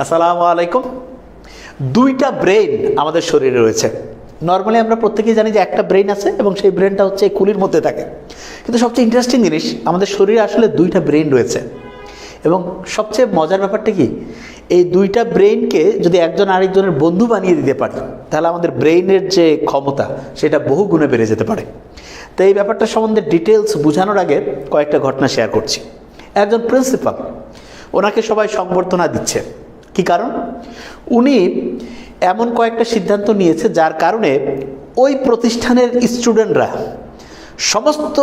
আসসালামু আলাইকুম। দুইটা ব্রেন আমাদের শরীরে রয়েছে। নর্মালি আমরা প্রত্যেকেই জানি যে একটা ব্রেন আছে এবং সেই ব্রেনটা হচ্ছে এই কুলির মধ্যে থাকে, কিন্তু সবচেয়ে ইন্টারেস্টিং জিনিস আমাদের শরীরে আসলে দুইটা ব্রেন রয়েছে। এবং সবচেয়ে মজার ব্যাপারটা কি, এই দুইটা ব্রেনকে যদি একজন আরেকজনের বন্ধু বানিয়ে দিতে পারি তাহলে আমাদের ব্রেইনের যে ক্ষমতা সেটা বহু গুণে বেড়ে যেতে পারে। তো এই ব্যাপারটা সম্বন্ধে ডিটেলস বোঝানোর আগে কয়েকটা ঘটনা শেয়ার করছি। একজন প্রিন্সিপাল, ওনাকে সবাই সংবর্ধনা দিচ্ছে। কি কারণ? উনি এমন কয়েকটা সিদ্ধান্ত নিয়েছে যার কারণে ওই প্রতিষ্ঠানের স্টুডেন্টরা সমস্ত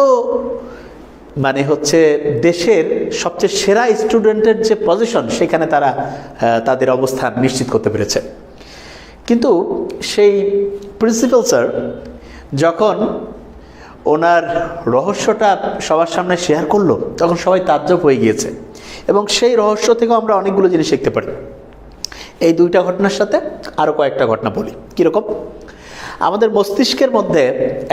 দেশের সবচেয়ে সেরা স্টুডেন্টের যে পজিশন সেখানে তারা তাদের অবস্থান নিশ্চিত করতে পেরেছে। কিন্তু সেই প্রিন্সিপাল স্যার যখন ওনার রহস্যটা সবার সামনে শেয়ার করলো তখন সবাই তাজ্জব হয়ে গিয়েছে, এবং সেই রহস্য থেকেও আমরা অনেকগুলো জিনিস শিখতে পারি। এই দুইটা ঘটনার সাথে আরও কয়েকটা ঘটনা বলি। কীরকম? আমাদের মস্তিষ্কের মধ্যে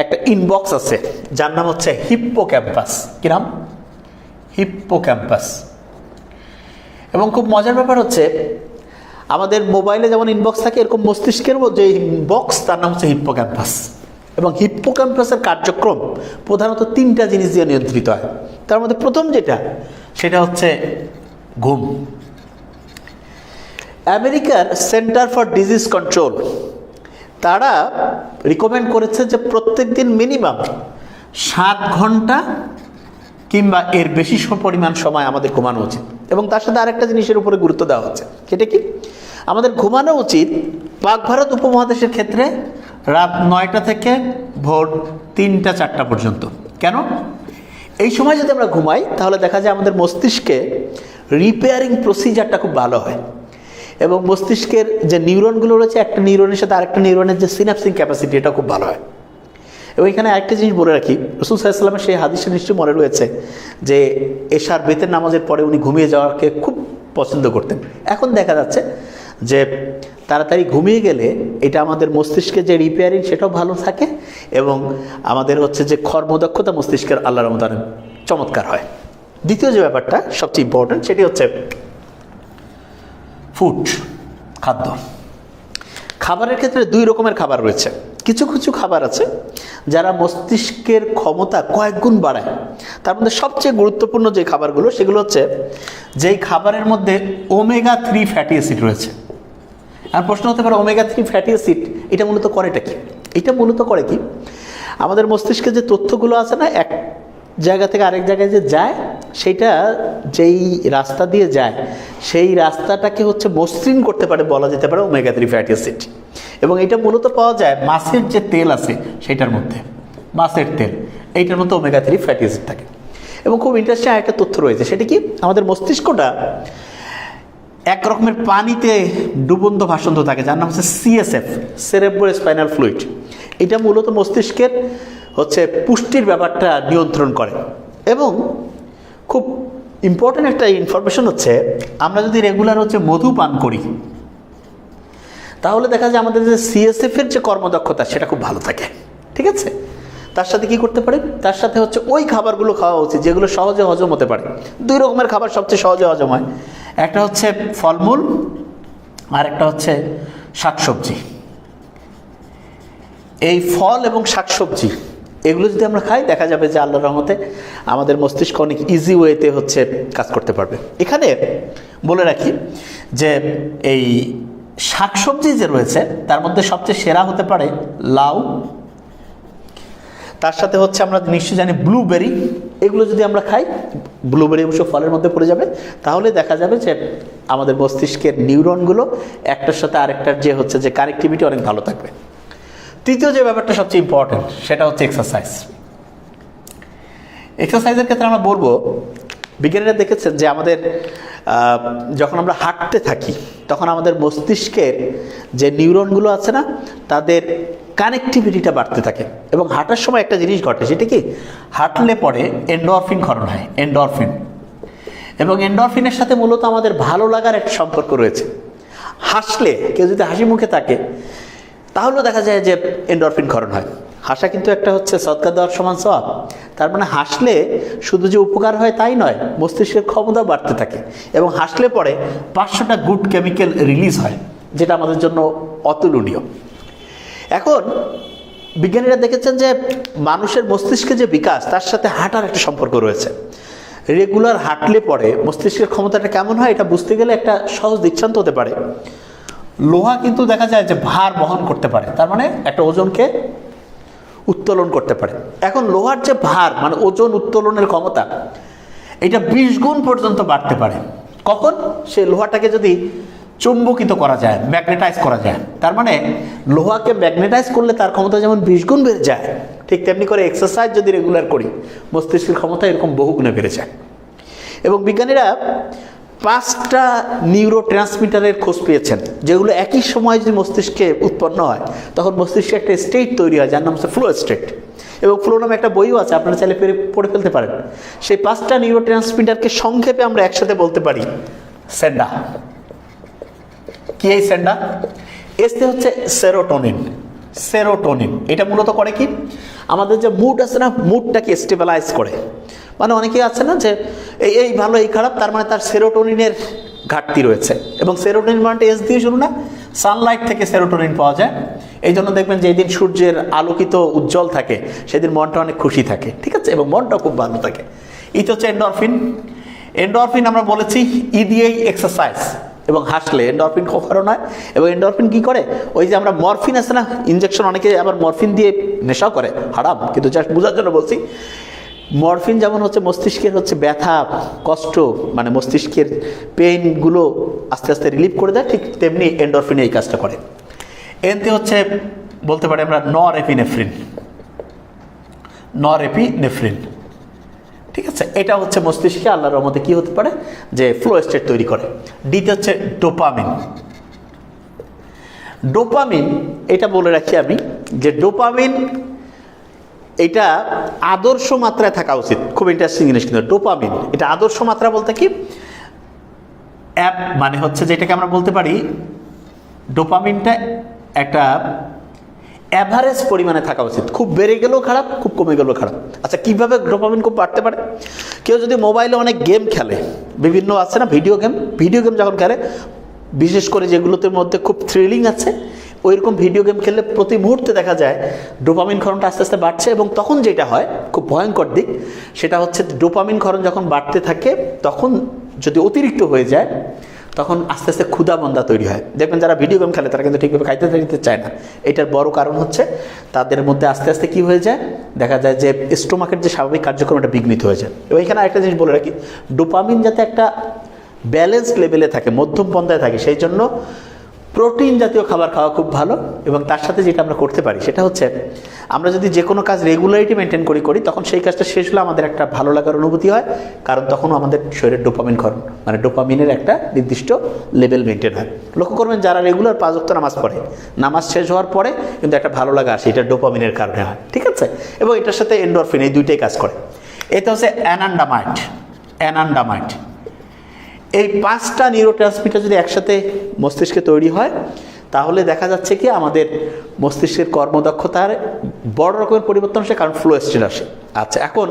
একটা ইনবক্স আছে যার নাম হচ্ছে হিপ্পোক্যাম্পাস। কি নাম? হিপ্পোক্যাম্পাস। এবং খুব মজার ব্যাপার হচ্ছে আমাদের মোবাইলে যেমন ইনবক্স থাকে, এরকম মস্তিষ্কের যে ইনবক্স তার নাম হচ্ছে হিপ্পোক্যাম্পাস। এবং হিপ্পোক্যাম্পাসের কার্যক্রম প্রধানত তিনটা জিনিস দিয়ে নিয়ন্ত্রিত হয়। তার মধ্যে প্রথম যেটা, সেটা হচ্ছে ঘুম। আমেরিকার সেন্টার ফর ডিজিজ কন্ট্রোল তারা রিকমেন্ড করেছে যে প্রত্যেক দিন মিনিমাম 7 ঘন্টা কিংবা এর বেশি পরিমাণ সময় আমাদের ঘুমানো উচিত। এবং তার সাথে আরেকটা জিনিসের উপরে গুরুত্ব দেওয়া হচ্ছে, সেটা কি? আমাদের ঘুমানো উচিত পাক ভারত উপমহাদেশের ক্ষেত্রে রাত 9টা থেকে ভোর 3টা-4টা পর্যন্ত। কেন? এই সময় যদি আমরা ঘুমাই তাহলে দেখা যায় আমাদের মস্তিষ্কে রিপেয়ারিং প্রসিজারটা খুব ভালো হয়, এবং মস্তিষ্কের যে নিউরনগুলো রয়েছে একটা নিউরনের সাথে আরেকটা নিউরনের যে সিনাপসিং ক্যাপাসিটি এটা খুব ভালো হয়। এবং এখানে আরেকটা জিনিস বলে রাখি, রাসূল সাল্লাল্লাহু আলাইহি ওয়াসাল্লামের সেই হাদিসে নিশ্চয়ই মনে রয়েছে যে এশার বেতের নামাজের পরে উনি ঘুমিয়ে যাওয়াকে খুব পছন্দ করতেন। এখন দেখা যাচ্ছে যে তাড়াতাড়ি ঘুমিয়ে গেলে এটা আমাদের মস্তিষ্কের যে রিপেয়ারিং সেটাও ভালো থাকে, এবং আমাদের হচ্ছে যে কর্মদক্ষতা মস্তিষ্কের আল্লাহর রহমতে চমৎকার হয়। দ্বিতীয় যে ব্যাপারটা সবচেয়ে ইম্পর্টেন্ট, সেটি হচ্ছে ফুড, খাদ্য। খাবারের ক্ষেত্রে 2 রকমের খাবার রয়েছে। কিছু কিছু খাবার আছে যারা মস্তিষ্কের ক্ষমতা কয়েক গুণ বাড়ায়। তার মধ্যে সবচেয়ে গুরুত্বপূর্ণ যে খাবারগুলো সেগুলো হচ্ছে যেই খাবারের মধ্যে ওমেগা 3 ফ্যাটি অ্যাসিড রয়েছে। আর প্রশ্ন হতে পারে ওমেগা 3 ফ্যাটি অ্যাসিড এটা মূলত করেটা কি? এটা মূলত করে কি, আমাদের মস্তিষ্কে যে তথ্যগুলো আছে না, এক জায়গা থেকে আরেক জায়গায় যে যায়, সেইটা যেই রাস্তা দিয়ে যায় সেই রাস্তাটাকে হচ্ছে মসৃণ করতে পারে, বলা যেতে পারে ওমেগা 3 ফ্যাটি অ্যাসিড। এবং এটা মূলত পাওয়া যায় মাছের যে তেল আছে সেটার মধ্যে, মাছের তেল, এইটার মধ্যে ওমেগা 3 ফ্যাটি অ্যাসিড থাকে। এবং খুব ইন্টারেস্টিং একটা তথ্য রয়েছে, সেটা কি, আমাদের মস্তিষ্কটা এক রকমের পানিতে ডুবন্ত ভাসন্ত থাকে যার নাম হচ্ছে সিএসএফ, সেরেব্রো স্পাইনাল ফ্লুইড। এটা মূলত মস্তিষ্কের হচ্ছে পুষ্টির ব্যাপারটা নিয়ন্ত্রণ করে। এবং খুব ইম্পর্টেন্ট একটা ইনফরমেশন হচ্ছে, আমরা যদি রেগুলার হচ্ছে মধু পান করি তাহলে দেখা যায় আমাদের যে সিএসএফের যে কর্মদক্ষতা সেটা খুব ভালো থাকে। ঠিক আছে? তার সাথে কি করতে পারি, তার সাথে হচ্ছে ওই খাবারগুলো খাওয়া উচিত যেগুলো সহজে হজম হতে পারে। 2 রকমের খাবার সবচেয়ে সহজে হজম হয়, একটা হচ্ছে ফলমূল আর একটা হচ্ছে শাকসবজি। এই ফল এবং শাকসবজি এগুলো যদি আমরা খাই দেখা যাবে যে আল্লাহর রহমতে আমাদের মস্তিষ্ক অনেক ইজি ওয়েতে হচ্ছে কাজ করতে পারবে। এখানে বলে রাখি যে এই শাকসবজি যে রয়েছে তার মধ্যে সবচেয়ে সেরা হতে পারে লাউ, তার সাথে হচ্ছে আমরা নিশ্চয়ই জানি ব্লুবেরি। এগুলো যদি আমরা খাই, ব্লুবেরি অবশ্য ফলের মধ্যে পড়ে যাবে, তাহলে দেখা যাবে যে আমাদের মস্তিষ্কের নিউরনগুলো একটার সাথে আরেকটার যে হচ্ছে যে কানেক্টিভিটি অনেক ভালো থাকবে। তৃতীয় যে ব্যাপারটা সবচেয়ে ইম্পর্টেন্ট সেটা হচ্ছে এক্সারসাইজ। এক্সারসাইজের ক্ষেত্রে আমরা বলবো, বিজ্ঞানীরা দেখেছেন যে আমাদের যখন আমরা হাঁটতে থাকি তখন আমাদের মস্তিষ্কের যে নিউরনগুলো আছে না তাদের কানেক্টিভিটিটা বাড়তে থাকে। এবং হাঁটার সময় একটা জিনিস ঘটে, সেটা কি, হাঁটলে পরে এন্ডোরফিন ক্ষরণ হয়, এন্ডোরফিন। এবং এন্ডোরফিনের সাথে মূলত আমাদের ভালো লাগার একটা সম্পর্ক রয়েছে। হাসলে, কেউ যদি হাসি মুখে থাকে তাহলেও দেখা যায় যে এন্ডোরফিন ক্ষরণ হয়। হাসা কিন্তু একটা হচ্ছে সদকা দেওয়ার সমান সওয়াব। তার মানে হাসলে শুধু যে উপকার হয় তাই নয়, মস্তিষ্কের ক্ষমতা বাড়তে থাকে এবং হাসলে পরে 500টা গুড কেমিক্যাল রিলিজ হয়, যেটা আমাদের জন্য অতুলনীয়। এখন বিজ্ঞানীরা দেখেছেন যে মানুষের মস্তিষ্কে যে বিকাশ তার সাথে হাঁটার একটা সম্পর্ক রয়েছে। রেগুলার হাঁটলে পরে মস্তিষ্কের ক্ষমতাটা কেমন হয় এটা বুঝতে গেলে একটা সহজ দৃষ্টান্ত হতে পারে। লোহা কিন্তু দেখা যায় যে ভার বহন করতে পারে, তার মানে একটা ওজনকে উত্তোলন করতে পারে। এখন লোহার যে ভার মানে ওজন উত্তোলনের ক্ষমতা এটা 20 গুণ পর্যন্ত বাড়তে পারে। কখন? সে লোহাটাকে যদি চুম্বকিত করা যায়, ম্যাগনেটাইজ করা যায়। তার মানে লোহাকে ম্যাগনেটাইজ করলে তার ক্ষমতা যেমন 20 গুণ বেড়ে যায়, ঠিক তেমনি করে এক্সারসাইজ যদি রেগুলার করি মস্তিষ্কের ক্ষমতা এরকম বহুগুণে বেড়ে যায়। এবং বিজ্ঞানীরা 5টা নিউরো ট্রান্সমিটারের খোঁজ পেয়েছেন, যেগুলো একই সময় যদি মস্তিষ্কে উৎপন্ন হয় তখন মস্তিষ্কে একটা স্টেট তৈরি হয় যার নাম হচ্ছে ফ্লো স্টেট। এবং ফ্লো নামে একটা বইও আছে, আপনারা চাইলে পড়ে ফেলতে পারেন। সেই 5টা নিউরো ট্রান্সমিটারকে সংক্ষেপে আমরা একসাথে বলতে পারি সেন্ডা। কি এই সেন্ডা? এসতে হচ্ছে সেরোটোনিন। সেরোটোনিন এটা মূলত করে কি, আমাদের যে মুড আছে না, মুডটাকে স্টেবিলাইজ করে। মানে অনেকে আছে না যে এই ভালো এই খারাপ, তার মানে তার সেরোটোনিনের ঘাটতি রয়েছে। এবং সেরোটোনিন মানটা এস দিয়ে শুরু না, সানলাইট থেকে সেরোটোনিন পাওয়া যায়। এই জন্য দেখবেন যে যেদিন সূর্যের আলোকিত উজ্জ্বল থাকে সেদিন মনটা অনেক খুশি থাকে, ঠিক আছে, এবং মনটা খুব ভালো থাকে। এটা হচ্ছে এন্ডরফিন। এন্ডরফিন আমরা বলেছি ই দিয়েই এক্সারসাইজ এবং হাসলে এন্ডরফিন ক্ষরণ হয়। এবং এন্ডরফিন কি করে, ওই যে আমরা মরফিন আছে না ইনজেকশন, অনেকে আবার মরফিন দিয়ে নেশাও করে, হারাম, কিন্তু জাস্ট বোঝার জন্য বলছি। মরফিন যেমন হচ্ছে মস্তিষ্কের হচ্ছে ব্যথা কষ্ট মানে মস্তিষ্কের পেইনগুলো আস্তে আস্তে রিলিভ করে দেয়, ঠিক তেমনি এন্ডরফিন এই কাজটা করে। এনতে হচ্ছে বলতে পারি আমরা নরএপিনেফ্রিন। নরএপিনেফ্রিন, ঠিক আছে, এটা হচ্ছে মস্তিষ্কে আল্লাহর রহমতে কি হতে পারে যে ফ্লো স্টেট তৈরি করে। ডিতে হচ্ছে ডোপামিন। ডোপামিন এটা বলে রাখি আমি যে ডোপামিন এটা আদর্শ মাত্রায় থাকা উচিত। খুব ইন্টারেস্টিং জিনিস কিন্তু ডোপামিন এটা আদর্শ মাত্রা বলতে কি মানে হচ্ছে যেটাকে আমরা বলতে পারি ডোপামিনটা একটা অ্যাভারেজ পরিমাণে থাকা উচিত। খুব বেড়ে গেলেও খারাপ, খুব কমে গেলেও খারাপ। আচ্ছা, কীভাবে ডোপামিন খুব বাড়তে পারে? কেউ যদি মোবাইলে অনেক গেম খেলে, বিভিন্ন আছে না ভিডিও গেম যখন খেলে, বিশেষ করে যেগুলোতে মধ্যে খুব থ্রিলিং আছে, ওইরকম ভিডিও গেম খেললে প্রতি মুহূর্তে দেখা যায় ডোপামিন ক্ষরণটা আস্তে আস্তে বাড়ছে। এবং তখন যেটা হয় খুব ভয়ঙ্কর দিক, সেটা হচ্ছে ডোপামিন ক্ষরণ যখন বাড়তে থাকে তখন যদি অতিরিক্ত হয়ে যায় তখন আস্তে আস্তে ক্ষুধামন্দা তৈরি হয়। দেখবেন যারা ভিডিও গেম খেলে তারা কিন্তু ঠিকভাবে খাইতে দিতে চায় না। এটার বড় কারণ হচ্ছে তাদের মধ্যে আস্তে আস্তে কি হয়ে যায়, দেখা যায় যে স্টোমাকের যে স্বাভাবিক কার্যক্রম এটা বিঘ্নিত হয়ে যায়। এবং এখানে আরেকটা জিনিস বলে রাখি, ডোপামিন যাতে একটা ব্যালেন্সড লেভেলে থাকে, মধ্যম পন্থায় থাকে, সেই জন্য প্রোটিন জাতীয় খাবার খাওয়া খুব ভালো। এবং তার সাথে যেটা আমরা করতে পারি সেটা হচ্ছে আমরা যদি যে কোনো কাজ রেগুলারিটি মেনটেন করি তখন সেই কাজটা শেষ হলে আমাদের একটা ভালো লাগার অনুভূতি হয়, কারণ তখনও আমাদের শরীরের ডোপামিন ক্ষরণ মানে ডোপামিনের একটা নির্দিষ্ট লেভেল মেনটেন হয়। লক্ষ্য করবেন যারা রেগুলার 5 ওয়াক্ত নামাজ পড়ে, নামাজ শেষ হওয়ার পরে কিন্তু একটা ভালো লাগা আসে, এটা ডোপামিনের কারণে হয়, ঠিক আছে। এবং এটার সাথে এন্ডরফিন এই দুইটাই কাজ করে। এটা হচ্ছে অ্যানান্ডামাইড। এই 5টা নিউরোট্রান্সমিটার যদি একসাথে মস্তিষ্কে তৈরি হয় তাহলে দেখা যাচ্ছে কি আমাদের মস্তিষ্কের কর্মদক্ষতার বড় রকমের পরিবর্তন আসে, কারণ ফ্লো স্টেট আসে। আচ্ছা, এখন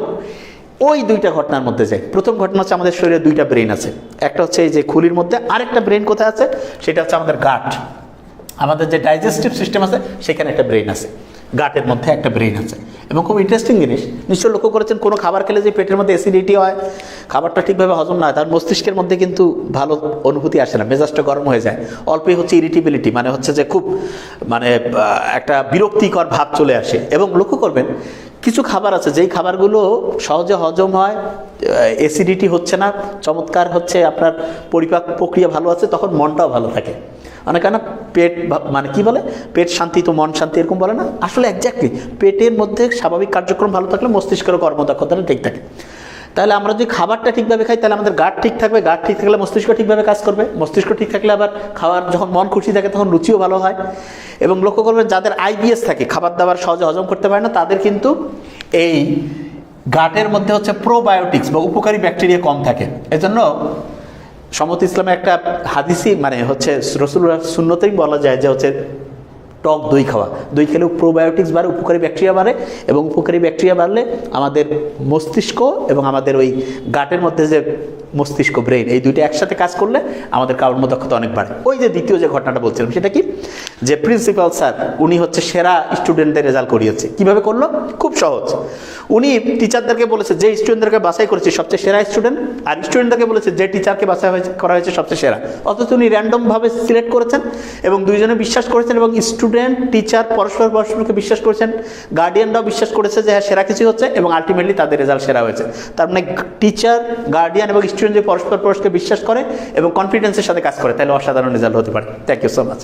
ওই 2টা ঘটনার মধ্যে যাই। প্রথম ঘটনা হচ্ছে আমাদের শরীরে 2টা ব্রেন আছে, একটা হচ্ছে এই যে খুলির মধ্যে, আরেকটা ব্রেন কোথায় আছে সেটা হচ্ছে আমাদের গাট। আমাদের যে ডাইজেস্টিভ সিস্টেম আছে সেখানে একটা ব্রেন আছে, গাটের মধ্যে একটা ব্রেন আছে। এবং খুব ইন্টারেস্টিং জিনিস, নিশ্চয় লক্ষ্য করেছেন কোনো খাবার খেলে যে পেটের মধ্যে অ্যাসিডিটি হয়, খাবারটা ঠিকভাবে হজম না হয়, তার মস্তিষ্কের মধ্যে কিন্তু ভালো অনুভূতি আসে না, মেজাজটা গরম হয়ে যায়, অল্পই হচ্ছে ইরিটেবিলিটি মানে হচ্ছে যে খুব মানে একটা বিরক্তিকর ভাব চলে আসে। এবং লক্ষ্য করবেন কিছু খাবার আছে যেই খাবারগুলো সহজে হজম হয়, অ্যাসিডিটি হচ্ছে না, চমৎকার হচ্ছে আপনার পরিপাক প্রক্রিয়া ভালো আছে, তখন মনটাও ভালো থাকে। অনেকে না পেট মানে কি বলে পেট শান্তি তো মন শান্তি, এরকম বলে না, আসলে এক্স্যাক্টলি পেটের মধ্যে স্বাভাবিক কার্যক্রম ভালো থাকলে মস্তিষ্কের কর্মদক্ষতাটা ঠিক থাকে। তাহলে আমরা যদি খাবারটা ঠিকভাবে খাই তাহলে আমাদের গাট ঠিক থাকবে, গাট ঠিক থাকলে মস্তিষ্ক ঠিকভাবে কাজ করবে, মস্তিষ্ক ঠিক থাকলে আবার খাওয়ার যখন মন খুশি থাকে তখন রুচিও ভালো হয়। এবং লক্ষ্য করবেন যাদের আইবিএস থাকে, খাবার দাবার সহজে হজম করতে পারে না, তাদের কিন্তু এই গাটের মধ্যে হচ্ছে প্রোবায়োটিক্স বা উপকারী ব্যাকটেরিয়া কম থাকে। এজন্য সম্মত ইসলামে একটা হাদিসই মানে হচ্ছে রাসূলুল্লাহ সুন্নতেই বলা যায় যে হচ্ছে টক দই খাওয়া, দই খেলেও প্রোবায়োটিক্স বাড়ে, উপকারী ব্যাকটেরিয়া বাড়ে, এবং উপকারী ব্যাকটেরিয়া বাড়লে আমাদের মস্তিষ্ক এবং আমাদের ওই গাটের মধ্যে যে মস্তিষ্ক ব্রেন, এই দুইটা একসাথে কাজ করলে আমাদের কর্মদক্ষতা অনেক বাড়ে। ওই যে দ্বিতীয় যে ঘটনাটা বলছিলাম সেটা কি, যে প্রিন্সিপাল স্যার উনি হচ্ছে সেরা স্টুডেন্টদের রেজাল্ট করিয়েছে। কিভাবে করলো? খুব সহজ। উনি টিচারদেরকে বলেছে যে স্টুডেন্টদেরকে বাছাই করেছে সবচেয়ে সেরা স্টুডেন্ট, আর স্টুডেন্টদেরকে বলেছে যে টিচারকে বাছাই করা হয়েছে সবচেয়ে সেরা। অথচ উনি র্যান্ডমভাবে সিলেক্ট করেছেন এবং দুইজনে বিশ্বাস করেছেন, এবং স্টুডেন্ট টিচার পরস্পরকে বিশ্বাস করেছেন, গার্ডিয়ানরাও বিশ্বাস করেছে যে হ্যাঁ সেরা কিছু হচ্ছে, এবং আলটিমেটলি তাদের রেজাল্ট সেরা হয়েছে। তার মানে টিচার, গার্ডিয়ান এবং স্টুডেন্ট যদি পরস্পরকে বিশ্বাস করে এবং কনফিডেন্সের সাথে কাজ করে, তাহলে অসাধারণ রেজাল্ট হতে পারে। Thank you so much.